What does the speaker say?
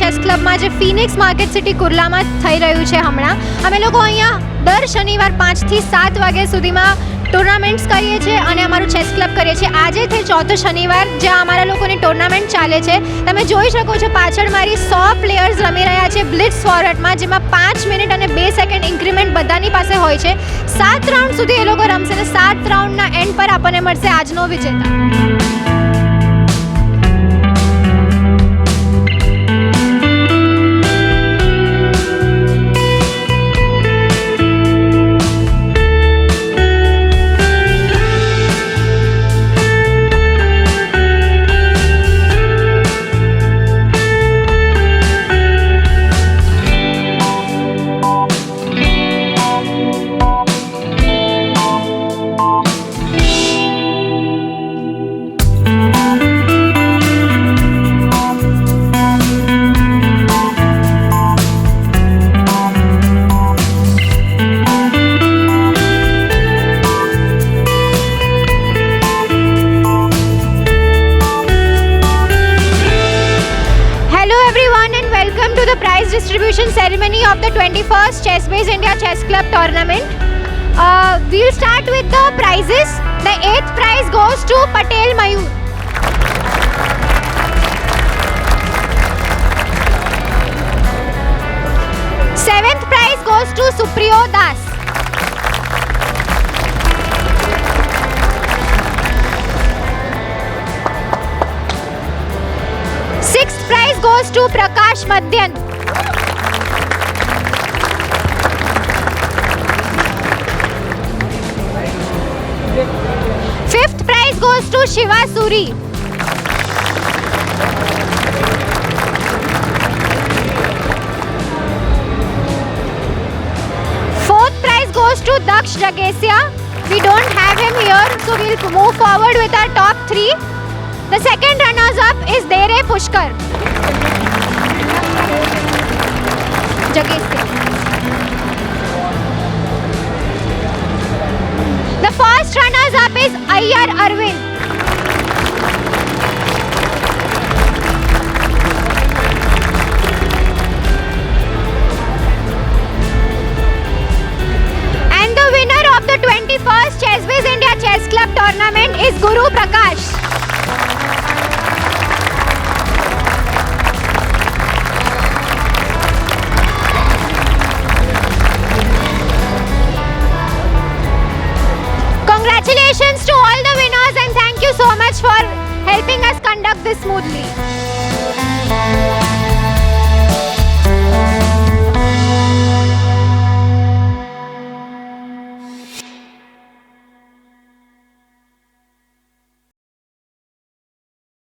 Chess ક્લબમાં જે Phoenix market city કુર્લામાં થઈ રહ્યું છે હમણાં. અમે લોકો અહીંયા દર શનિવાર 5 થી 7 વાગ્યા સુધીમાં ટુર્નામેન્ટ્સ કરીએ છીએ અને અમારું ચેસ ક્લબ કરીએ છીએ. આજે થઈ ચોથો શનિવાર જ્યાં અમારા લોકોની ટુર્નામેન્ટ ચાલે છે. તમે જોઈ શકો છો પાછળ મારી 100 પ્લેયર્સ રમી રહ્યા છે બ્લિટ્ઝ ફોર્મેટમાં, જેમાં 5 મિનિટ અને 2 સેકન્ડ ઇન્ક્રીમેન્ટ બધાની પાસે હોય છે. 7 રાઉન્ડ સુધી એ લોકો રમશે અને 7 રાઉન્ડના એન્ડ પર આપણને મળશે આજનો વિજેતા. Distribution ceremony of the 21st Chessbase India Chess Club tournament. We'll start with the prizes. The 8th prize goes to Patel Mayur. Seventh prize goes to Supriyo Das. Sixth prize goes to Prakash Madhyan. Fifth prize goes to Shiva Suri. Fourth prize goes to Daksh Jagesia. We don't have him here, so we'll move forward with our top 3. The second runners-up is Dere Pushkar. Jagesia. The first runners-up is Ayyar Arvind. And the winner of the 21st Chessbase India Chess Club tournament is Guru Prakash. Congratulations to all the winners and thank you so much for helping us conduct this smoothly.